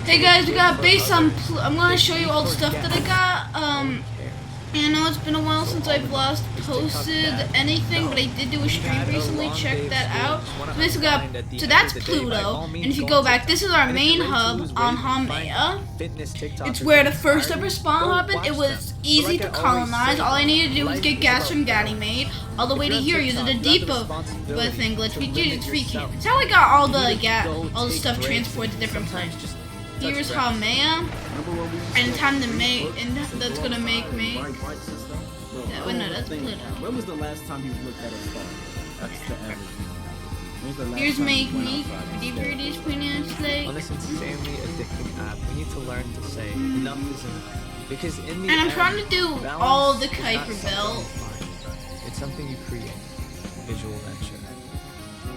Hey guys, we got base on. I'm gonna show you all the stuff that I got. I know it's been a while since I've last posted anything, but I did do a stream recently. Check that out. So basically, so that's Pluto, and if you go back, this is our main hub on Haumea. It's where the first ever spawn happened. It was easy to colonize. All I needed to do was get gas from Ganymede all the way to here using the depot thing glitch. We used 3 cannons. That's how I got all the stuff transported to different planets. Here's Haumea, and time to make, and that's gonna make me. Yeah, wait, no, that's Pluto. When was the last time you looked at a star? That's the average. Here's Make Me. DVDs, Queen On this insanely addicting app, we need to learn to say enough is enough. Because in the and I'm trying to do all the Kuiper build. It's something you create. Visual venture.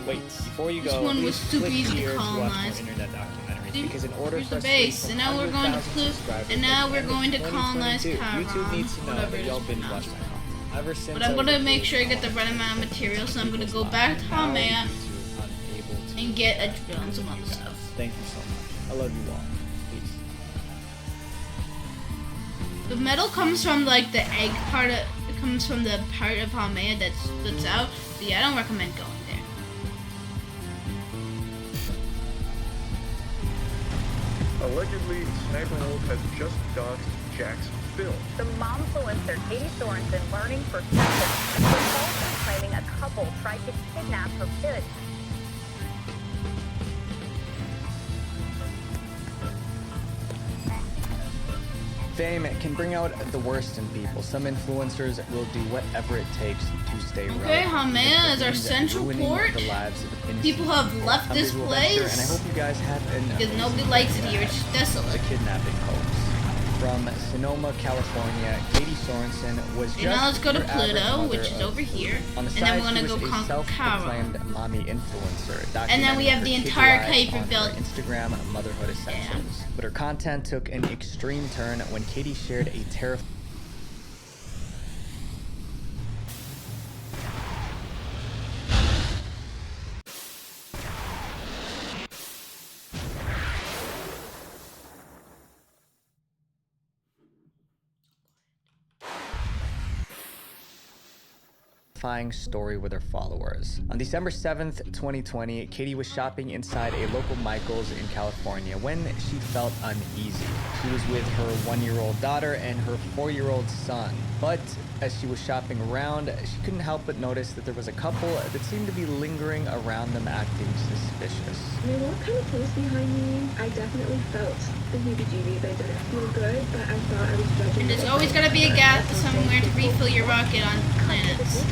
Wait, before you go, this one was super easy to watch colonize. more internet documentaries. Because in order Here's for the base, and now we're going to colonize Chiron. YouTube needs to know Whatever that it y'all is binge pronounced. watch that. Ever since But I'm gonna make sure I get the right amount of material, so I'm gonna go back to Haumea and get a drill and some other stuff. Thank you so much. I love you all. Peace. The metal comes from like the egg part of it comes from the part of Haumea that's out. But yeah, I don't recommend going there. Allegedly, Sniper Wolf has just doxed Jack's film. The momfluencer Katie Sorensen learning for seconds was falsely claiming a couple tried to kidnap her kids. Fame can bring out the worst in people. Some influencers will do whatever it takes to stay relevant. Okay, Haumea is our central port. The lives of the People have left this place and I hope you guys have because nobody likes it here. It's just desolate. The kidnapping hoax. From Sonoma, California, Katie Sorensen was just now let's go to your average Pluto, mother which is over here, on the and then side, we're gonna she go was a conquer self-proclaimed Chiron. mommy influencer, And then we have the documenting her entire kids' lives Kuiper on build. her Instagram motherhood essentials. But her content took an extreme turn when Katie shared a terrifying story with her followers. On December 7th, 2020, Katie was shopping inside a local Michael's in California when she felt uneasy. She was with her 1-year-old daughter and her 4-year-old son. But as she was shopping around, she couldn't help but notice that there was a couple that seemed to be lingering around them acting suspicious. They walked kind of close behind me. I definitely felt the heebie-jeebies. I didn't feel good, but I thought I was judging. And there's always gotta be a gas somewhere to refill your rocket on planets.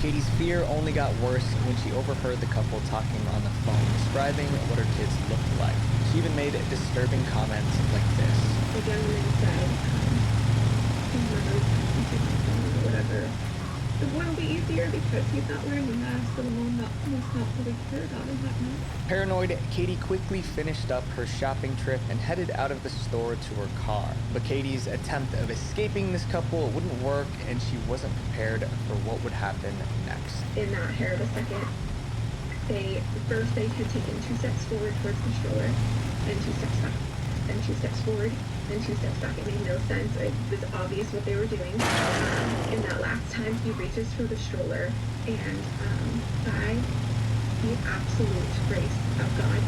Katie's fear only got worse when she overheard the couple talking on the phone, describing what her kids looked like. She even made disturbing comments like this. The gentleman said, whatever. It wouldn't be easier because he's not wearing a mask, and the one that was not fully cared about in that mask. Paranoid, Katie quickly finished up her shopping trip and headed out of the store to her car. But Katie's attempt of escaping this couple wouldn't work, and she wasn't prepared for what would happen next. In that hair of a second, they had taken 2 steps forward towards the stroller, and 2 steps back, and 2 steps forward, and 2 steps back. It made no sense. It was obvious what they were doing. And that last time, he reaches for the stroller, and by the absolute grace of God,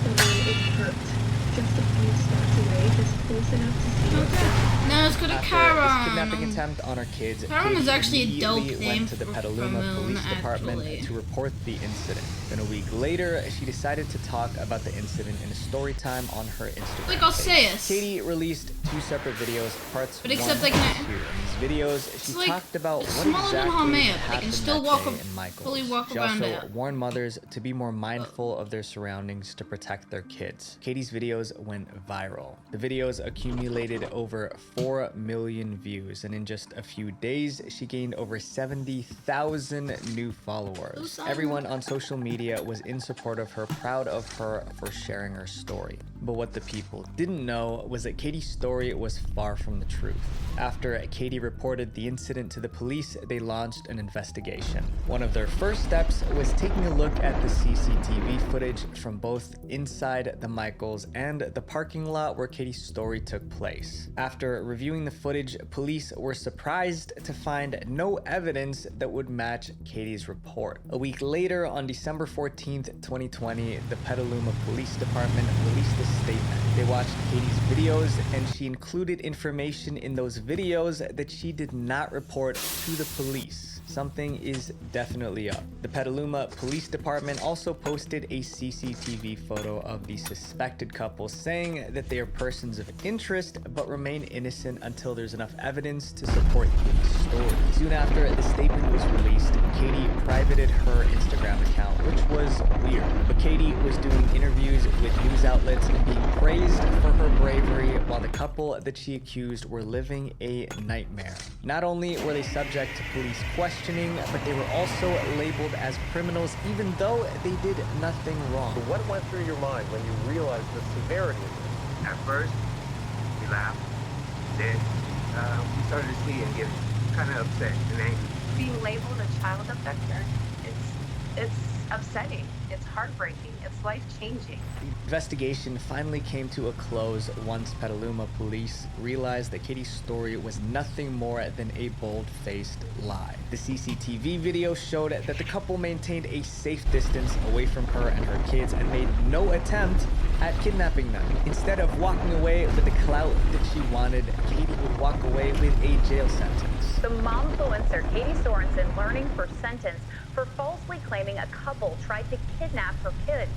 someone is parked just a few spots away, just close enough to see what's going on. Now let's go to After Chiron. this kidnapping attempt on her kids, Chiron is Katie actually a dope immediately name went to the for Petaluma moon, Police Department actually. to report the incident. Then a week later, she decided to talk about the incident in a story time on her Instagram Like I'll page. say it. Katie released 2 separate videos, parts But except 1 like and 2. In these videos, she like, talked about it's what smaller than exactly Haumea, but they happened can still that walk day up- in Michael's. fully walk She around also it. warned mothers to be more mindful of their surroundings to protect their kids. Katie's videos went viral. The videos accumulated over 4 million views, and in just a few days, she gained over 70,000 new followers. Everyone on social media was in support of her, proud of her for sharing her story. But what the people didn't know was that Katie's story was far from the truth. After Katie reported the incident to the police, they launched an investigation. One of their first steps was taking a look at the CCTV footage from both inside the Michaels and the parking lot where Katie's story took place. After reviewing the footage, police were surprised to find no evidence that would match Katie's report. A week later, on December 14th, 2020, the Petaluma Police Department released a statement. They watched Katie's videos, and she included information in those videos that she did not report to the police. Something is definitely up. The Petaluma Police Department also posted a CCTV photo of the suspected couple, saying that they are persons of interest but remain innocent until there's enough evidence to support Katie's story. Soon after the statement was released, Katie privated her Instagram account, which was weird. But Katie was doing interviews with news outlets and being praised for her bravery, while the couple that she accused were living a nightmare. Not only were they subject to police questioning, but they were also labeled as criminals even though they did nothing wrong. What went through your mind when you realized the severity of this? At first, we laughed. Then we started to see and get kind of upset and angry. Being labeled a child abductor, it's upsetting. It's heartbreaking. It's life-changing. The investigation finally came to a close once Petaluma police realized that Katie's story was nothing more than a bold-faced lie. The CCTV video showed that the couple maintained a safe distance away from her and her kids and made no attempt at kidnapping them. Instead of walking away with the clout that she wanted, Katie would walk away with a jail sentence. The momfluencer Katie Sorensen learning for sentence for falsely claiming a couple tried to kidnap her kids.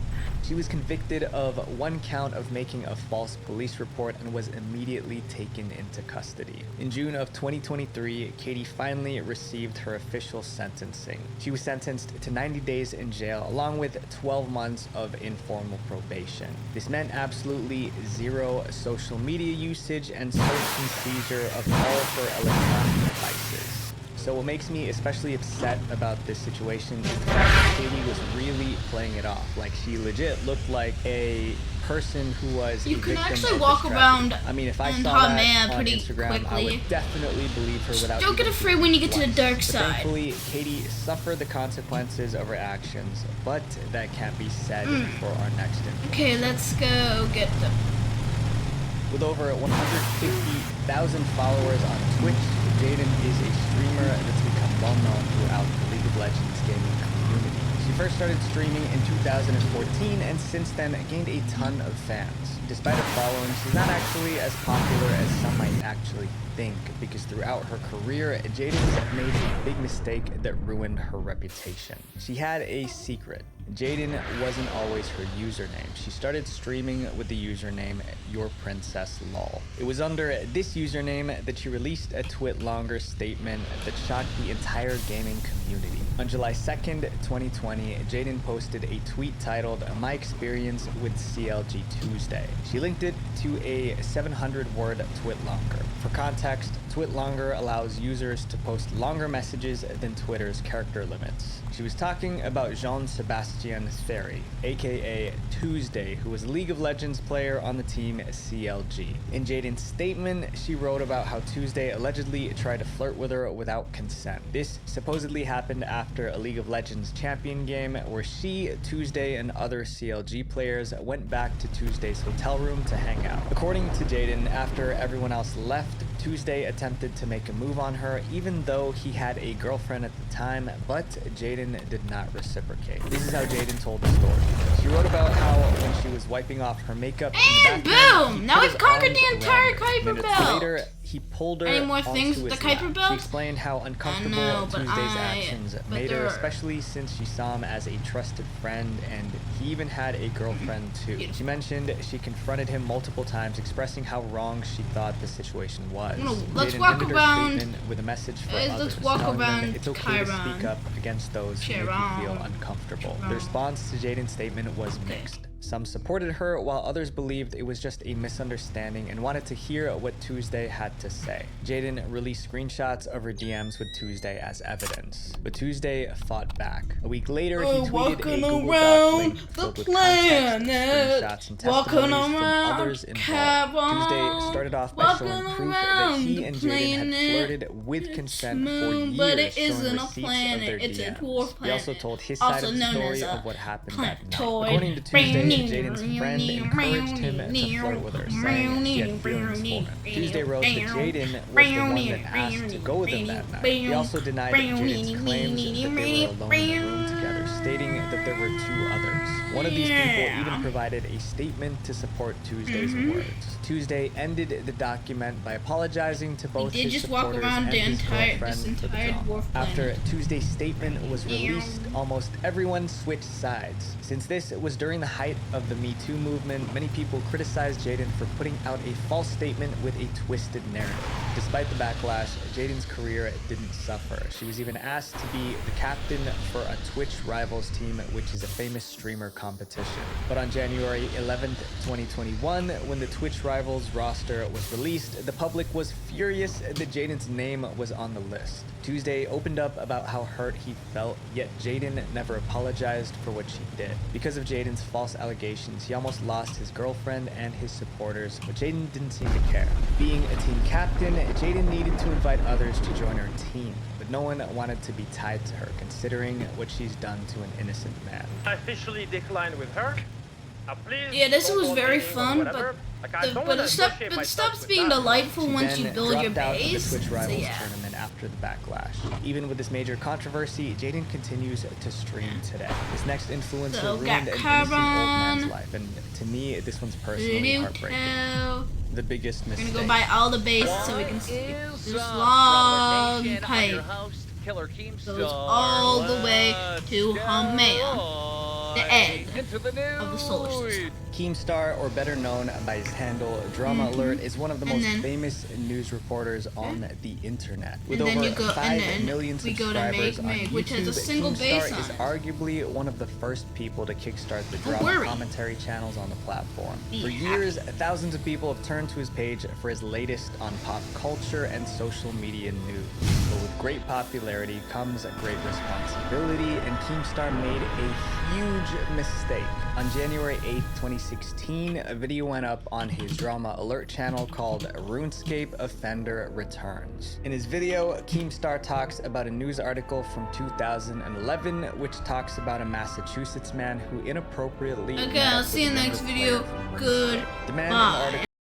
She was convicted of one count of making a false police report and was immediately taken into custody. In June of 2023, Katie finally received her official sentencing. She was sentenced to 90 days in jail along with 12 months of informal probation. This meant absolutely zero social media usage and search and seizure of all of her electronic devices. So what makes me especially upset about this situation is the fact that Katie was really playing it off. Like, she legit looked like a person who was You a can victim actually of walk this around tragedy. I mean, if I and saw Hot that Man on pretty Instagram, I quickly. would definitely believe her without Don't get even afraid when you get to the twice. dark But side. thankfully, Katie suffered the consequences of her actions, but that can't be said for our next incident. Okay, let's go get them. With over 150,000 followers on Twitch, Jaden is a streamer that's become well known throughout the League of Legends gaming community. She first started streaming in 2014 and since then gained a ton of fans. Despite her following, she's not actually as popular as some might actually think, because throughout her career, Jaden's made a big mistake that ruined her reputation. She had a secret. Jaden wasn't always her username. She started streaming with the username YourPrincessLol. It was under this username that she released a twit-longer statement that shocked the entire gaming community. On July 2nd, 2020, Jaden posted a tweet titled, "My Experience with CLG Tuesday." She linked it to a 700-word twit-longer. For context, twit-longer allows users to post longer messages than Twitter's character limits. She was talking about Jean-Sebastien Ferry, aka Tuesday, who was a League of Legends player on the team CLG. In Jaden's statement, she wrote about how Tuesday allegedly tried to flirt with her without consent. This supposedly happened after a League of Legends champion game where she, Tuesday, and other CLG players went back to Tuesday's hotel room to hang out. According to Jaden, after everyone else left, Tuesday attempted to make a move on her even though he had a girlfriend at the time, but Jaden did not reciprocate. This is how Jaden told the story. She wrote about how when she was wiping off her makeup And in the background, boom! he Now put we've his conquered arms the entire around her. Kuiper Minutes belt. later, he pulled her Any more onto things with his the Kuiper lap. belt? She explained how uncomfortable know, but Tuesday's I- actions but made her, there- especially since she saw him as a trusted friend and he even had a girlfriend too. She mentioned she confronted him multiple times, expressing how wrong she thought the situation was. No, let's Jaden walk ended her around- statement with a message for let's others, walk telling them around it's okay to Chiron. speak up against those who make you feel Chiron. uncomfortable. Chiron. The response to Jaden's statement was Okay. mixed. Some supported her, while others believed it was just a misunderstanding and wanted to hear what Tuesday had to say. Jaden released screenshots of her DMs with Tuesday as evidence, but Tuesday fought back. A week later, he tweeted a Google Doc link filled with context, screenshots, and testimonies from others involved. Tuesday started off by showing proof that he and Jaden had flirted with consent for years, but it showing isn't a receipts of planet, their it's a DMs. dwarf He also planet, told his side also of the known story as a of what happened that night. planetoid. According to Tuesday, Jaden's friend encouraged him to flirt with her, saying he had feelings for him. Tuesday wrote that Jaden was the one that asked to go with him that night. He also denied Jaden's claims that they were alone in the room together, stating that there were 2 others. One of these people even provided a statement to support Tuesday's words. Tuesday ended the document by apologizing to both He did his just walk supporters around and the his entire girlfriend for the drama. dwarf After planet. Tuesday's statement was released, almost everyone switched sides. Since this was during the height of the Me Too movement, many people criticized Jaden for putting out a false statement with a twisted narrative. Despite the backlash, Jaden's career didn't suffer. She was even asked to be the captain for a Twitch Rivals team, which is a famous streamer competition. But on January 11th, 2021, when the Twitch Rivals roster was released, the public was furious that Jaden's name was on the list. Tuesday opened up about how hurt he felt, yet Jaden never apologized for what she did. Because of Jaden's false allegations, he almost lost his girlfriend and his supporters, but Jaden didn't seem to care. Being a team captain, Jaden needed to invite others to join her team, but no one wanted to be tied to her, considering what she's done to an innocent man. I officially declined with her. Please Yeah, this don't was call very me fun, whatever. Like, I don't but wanna it associate myself stops with being that. delightful She once you then build your dropped out of the base. Twitch So Rivals yeah. tournament after the backlash. Even with this major controversy, Jaden continues to stream today. This next influencer So, ruined got an innocent old Carbon. man's life, and to me, this one's personally Video heartbreaking. cow. The biggest We're mistake. gonna go buy all the bases so we can see this long pipe goes all the way to Haumea, the egg of the solar system. Keemstar, or better known by his handle Drama Alert, is one of the And most then- famous news reporters on the internet. With And then over you go- 5 and then million we go to subscribers Meg, on which has a YouTube, single base Keemstar on is it. arguably one of the first people to kickstart the drama worry. commentary channels on the platform. Be For happy. years, thousands of people have turned to his page for his latest on pop culture and social media news. But with great popularity comes a great responsibility, and Keemstar made a huge mistake. On January 8th, 2016, a video went up on his Drama Alert channel called RuneScape Offender Returns. In his video, Keemstar talks about a news article from 2011, which talks about a Massachusetts man who inappropriately Okay, met I'll up see you with a next younger video. player from RuneScape. Good. The man in the Bye. article